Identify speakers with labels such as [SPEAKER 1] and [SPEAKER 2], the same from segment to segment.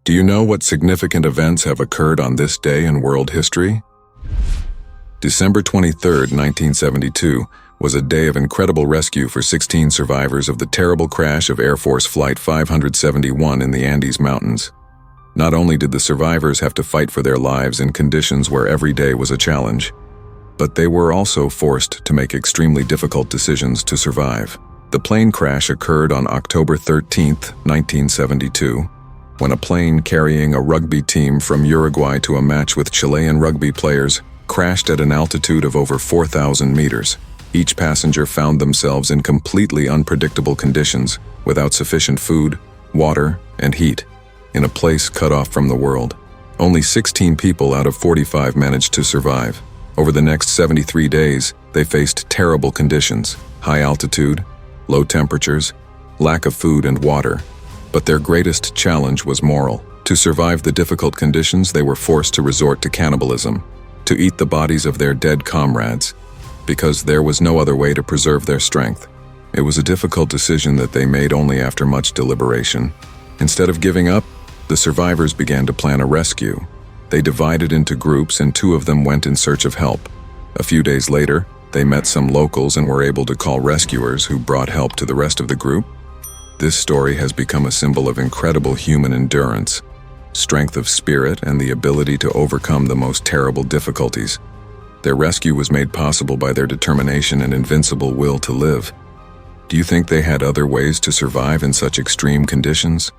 [SPEAKER 1] Do you know what significant events have occurred on this day in world history? December 23, 1972, was a day of incredible rescue for 16 survivors of the terrible crash of Air Force Flight 571 in the Andes Mountains. Not only did the survivors have to fight for their lives in conditions where every day was a challenge, but they were also forced to make extremely difficult decisions to survive. The plane crash occurred on October 13, 1972, when a plane carrying a rugby team from Uruguay to a match with Chilean rugby players crashed at an altitude of over 4,000 meters. Each passenger found themselves in completely unpredictable conditions, without sufficient food, water, and heat, in a place cut off from the world. Only 16 people out of 45 managed to survive. Over the next 73 days, they faced terrible conditions: high altitude, low temperatures, lack of food and water. But their greatest challenge was moral. To survive the difficult conditions, they were forced to resort to cannibalism, to eat the bodies of their dead comrades, because there was no other way to preserve their strength. It was a difficult decision that they made only after much deliberation. Instead of giving up, the survivors began to plan a rescue. They divided into groups, and 2 of them went in search of help. A few days later, they met some locals and were able to call rescuers who brought help to the rest of the group. This story has become a symbol of incredible human endurance, strength of spirit, and the ability to overcome the most terrible difficulties. Their rescue was made possible by their determination and invincible will to live. Do you think they had other ways to survive in such extreme conditions?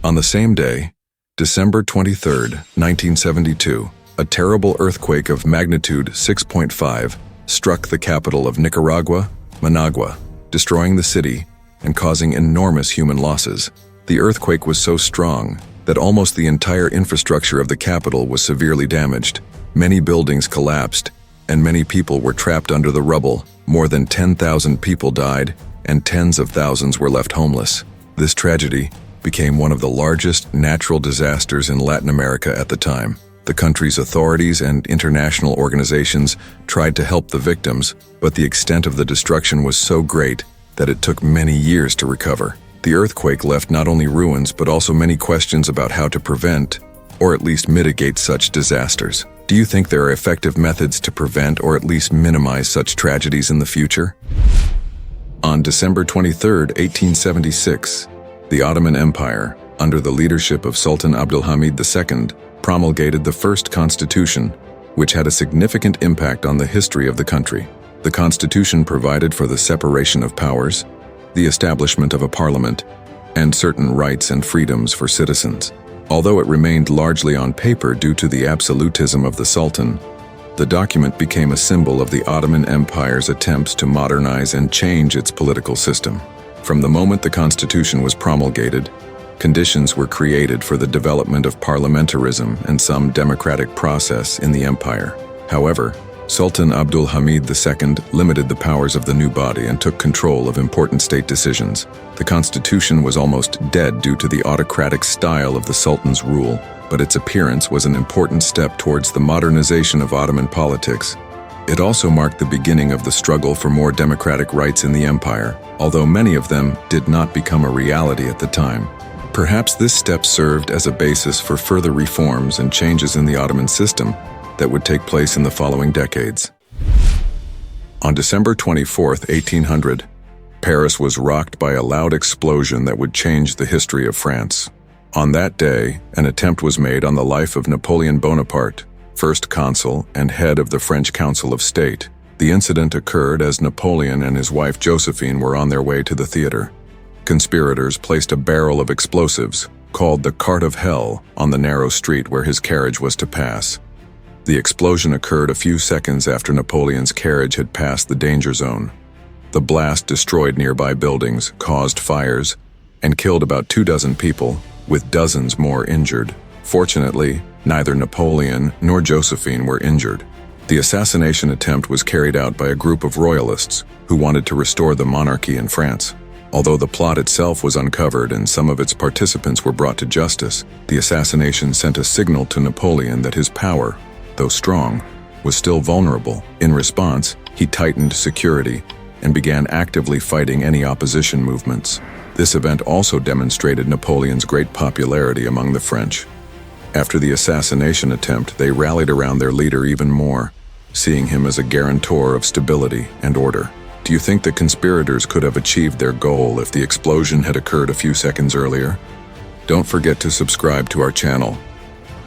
[SPEAKER 1] On the same day, December 23, 1972, a terrible earthquake of magnitude 6.5 struck the capital of Nicaragua, Managua, destroying the city and causing enormous human losses. The earthquake was so strong that almost the entire infrastructure of the capital was severely damaged. Many buildings collapsed, and many people were trapped under the rubble. More than 10,000 people died, and tens of thousands were left homeless. This tragedy became one of the largest natural disasters in Latin America at the time. The country's authorities and international organizations tried to help the victims, but the extent of the destruction was so great that it took many years to recover. The earthquake left not only ruins but also many questions about how to prevent, or at least mitigate, such disasters. Do you think there are effective methods to prevent or at least minimize such tragedies in the future? On December 23, 1876, the Ottoman Empire, under the leadership of Sultan Abdul Hamid II, promulgated the first constitution, which had a significant impact on the history of the country. The constitution provided for the separation of powers, the establishment of a parliament, and certain rights and freedoms for citizens. Although it remained largely on paper due to the absolutism of the Sultan, the document became a symbol of the Ottoman Empire's attempts to modernize and change its political system. From the moment the constitution was promulgated, conditions were created for the development of parliamentarism and some democratic process in the empire. However, Sultan Abdul Hamid II limited the powers of the new body and took control of important state decisions. The constitution was almost dead due to the autocratic style of the Sultan's rule, but its appearance was an important step towards the modernization of Ottoman politics. It also marked the beginning of the struggle for more democratic rights in the empire, although many of them did not become a reality at the time. Perhaps this step served as a basis for further reforms and changes in the Ottoman system that would take place in the following decades. On December 24, 1800, Paris was rocked by a loud explosion that would change the history of France. On that day, an attempt was made on the life of Napoleon Bonaparte, first consul and head of the French Council of State. The incident occurred as Napoleon and his wife Josephine were on their way to the theater. Conspirators placed a barrel of explosives, called the Cart of Hell, on the narrow street where his carriage was to pass. The explosion occurred a few seconds after Napoleon's carriage had passed the danger zone. The blast destroyed nearby buildings, caused fires, and killed about 24 people, with dozens more injured. Fortunately, neither Napoleon nor Josephine were injured. The assassination attempt was carried out by a group of royalists who wanted to restore the monarchy in France. Although the plot itself was uncovered and some of its participants were brought to justice, the assassination sent a signal to Napoleon that his power, though strong, was still vulnerable. In response, he tightened security and began actively fighting any opposition movements. This event also demonstrated Napoleon's great popularity among the French. After the assassination attempt, they rallied around their leader even more, seeing him as a guarantor of stability and order. Do you think the conspirators could have achieved their goal if the explosion had occurred a few seconds earlier? Don't forget to subscribe to our channel,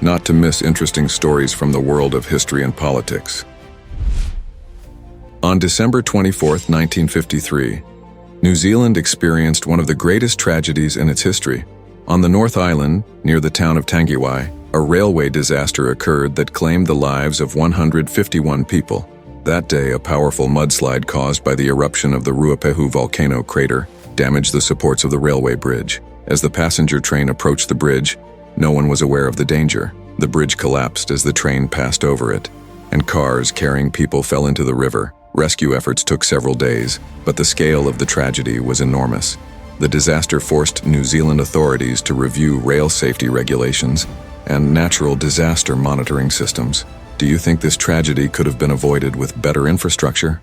[SPEAKER 1] not to miss interesting stories from the world of history and politics. On December 24, 1953, New Zealand experienced one of the greatest tragedies in its history. On the North Island, near the town of Tangiwai, a railway disaster occurred that claimed the lives of 151 people. That day, a powerful mudslide caused by the eruption of the Ruapehu volcano crater damaged the supports of the railway bridge. As the passenger train approached the bridge, no one was aware of the danger. The bridge collapsed as the train passed over it, and cars carrying people fell into the river. Rescue efforts took several days, but the scale of the tragedy was enormous. The disaster forced New Zealand authorities to review rail safety regulations and natural disaster monitoring systems. Do you think this tragedy could have been avoided with better infrastructure?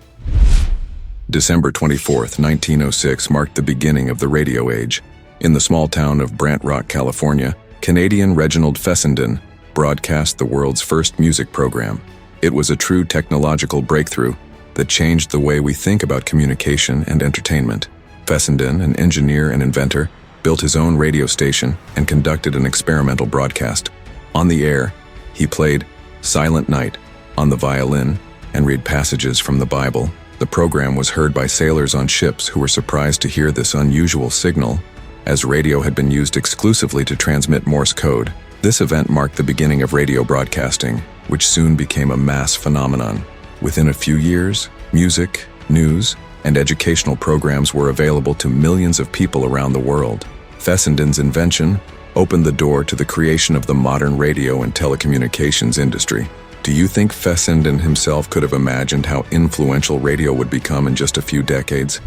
[SPEAKER 1] December 24, 1906 marked the beginning of the radio age. In the small town of Brant Rock, California, Canadian Reginald Fessenden broadcast the world's first music program. It was a true technological breakthrough that changed the way we think about communication and entertainment. Fessenden, an engineer and inventor, built his own radio station and conducted an experimental broadcast. On the air, he played Silent Night on the violin and read passages from the Bible. The program was heard by sailors on ships who were surprised to hear this unusual signal, as radio had been used exclusively to transmit Morse code. This event marked the beginning of radio broadcasting, which soon became a mass phenomenon. Within a few years, music, news, and educational programs were available to millions of people around the world. Fessenden's invention opened the door to the creation of the modern radio and telecommunications industry. Do you think Fessenden himself could have imagined how influential radio would become in just a few decades?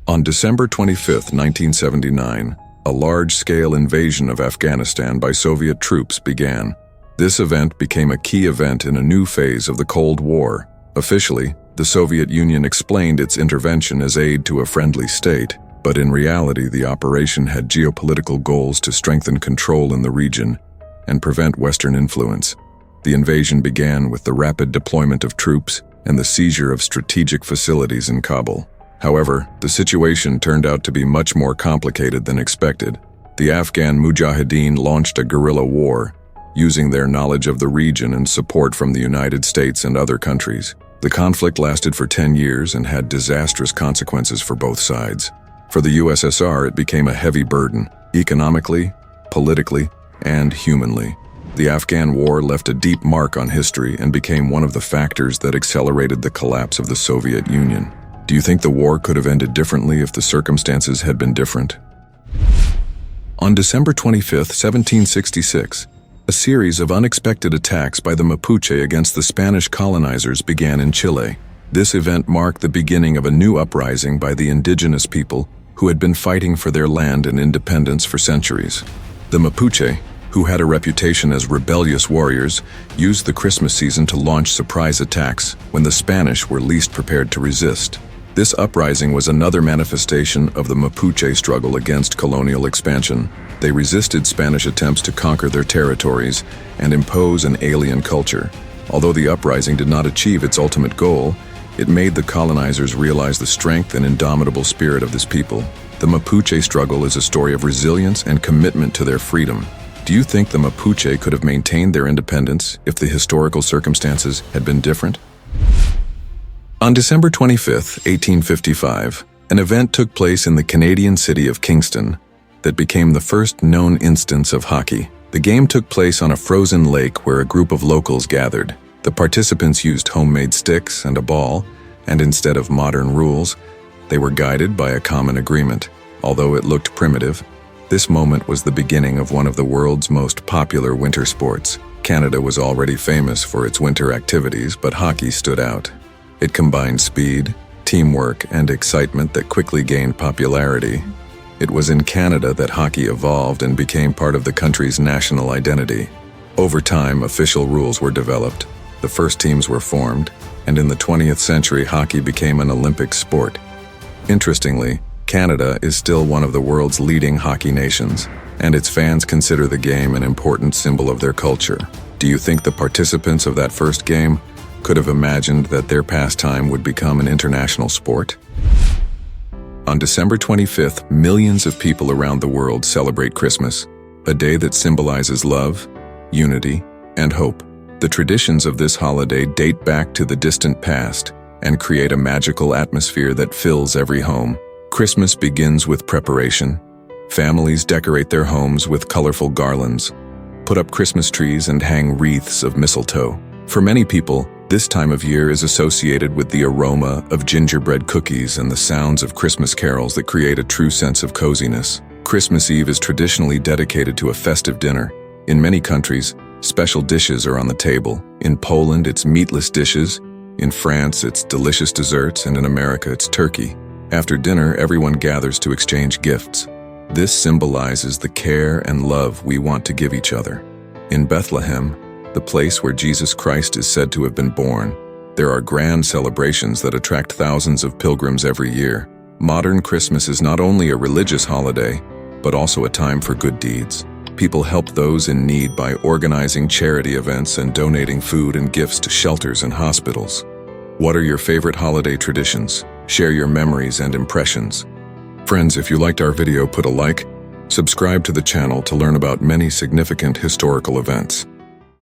[SPEAKER 1] On December 25, 1979, a large-scale invasion of Afghanistan by Soviet troops began. This event became a key event in a new phase of the Cold War. Officially, the Soviet Union explained its intervention as aid to a friendly state, but in reality the operation had geopolitical goals to strengthen control in the region and prevent Western influence. The invasion began with the rapid deployment of troops and the seizure of strategic facilities in Kabul. However, the situation turned out to be much more complicated than expected. The Afghan Mujahideen launched a guerrilla war, using their knowledge of the region and support from the United States and other countries. The conflict lasted for 10 years and had disastrous consequences for both sides. For the USSR, it became a heavy burden, economically, politically, and humanly. The Afghan War left a deep mark on history and became one of the factors that accelerated the collapse of the Soviet Union. Do you think the war could have ended differently if the circumstances had been different? On December 25, 1766, a series of unexpected attacks by the Mapuche against the Spanish colonizers began in Chile. This event marked the beginning of a new uprising by the indigenous people who had been fighting for their land and independence for centuries. The Mapuche, who had a reputation as rebellious warriors, used the Christmas season to launch surprise attacks when the Spanish were least prepared to resist. This uprising was another manifestation of the Mapuche struggle against colonial expansion. They resisted Spanish attempts to conquer their territories and impose an alien culture. Although the uprising did not achieve its ultimate goal, it made the colonizers realize the strength and indomitable spirit of this people. The Mapuche struggle is a story of resilience and commitment to their freedom. Do you think the Mapuche could have maintained their independence if the historical circumstances had been different? On December 25, 1855, an event took place in the Canadian city of Kingston that became the first known instance of hockey. The game took place on a frozen lake where a group of locals gathered. The participants used homemade sticks and a ball, and instead of modern rules, they were guided by a common agreement. Although it looked primitive, this moment was the beginning of one of the world's most popular winter sports. Canada was already famous for its winter activities, but hockey stood out. It combined speed, teamwork, and excitement that quickly gained popularity. It was in Canada that hockey evolved and became part of the country's national identity. Over time, official rules were developed, the first teams were formed, and in the 20th century, hockey became an Olympic sport. Interestingly, Canada is still one of the world's leading hockey nations, and its fans consider the game an important symbol of their culture. Do you think the participants of that first game could have imagined that their pastime would become an international sport? On December 25th, millions of people around the world celebrate Christmas, a day that symbolizes love, unity, and hope. The traditions of this holiday date back to the distant past and create a magical atmosphere that fills every home. Christmas begins with preparation. Families decorate their homes with colorful garlands, put up Christmas trees, and hang wreaths of mistletoe. For many people, this time of year is associated with the aroma of gingerbread cookies and the sounds of Christmas carols that create a true sense of coziness. Christmas Eve is traditionally dedicated to a festive dinner. In many countries, special dishes are on the table. In Poland, it's meatless dishes. In France, it's delicious desserts, and in America, it's turkey. After dinner, everyone gathers to exchange gifts. This symbolizes the care and love we want to give each other. In Bethlehem, the place where Jesus Christ is said to have been born, there are grand celebrations that attract thousands of pilgrims every year. Modern Christmas is not only a religious holiday, but also a time for good deeds. People help those in need by organizing charity events and donating food and gifts to shelters and hospitals. What are your favorite holiday traditions? Share your memories and impressions. Friends, if you liked our video, put a like, subscribe to the channel to learn about many significant historical events.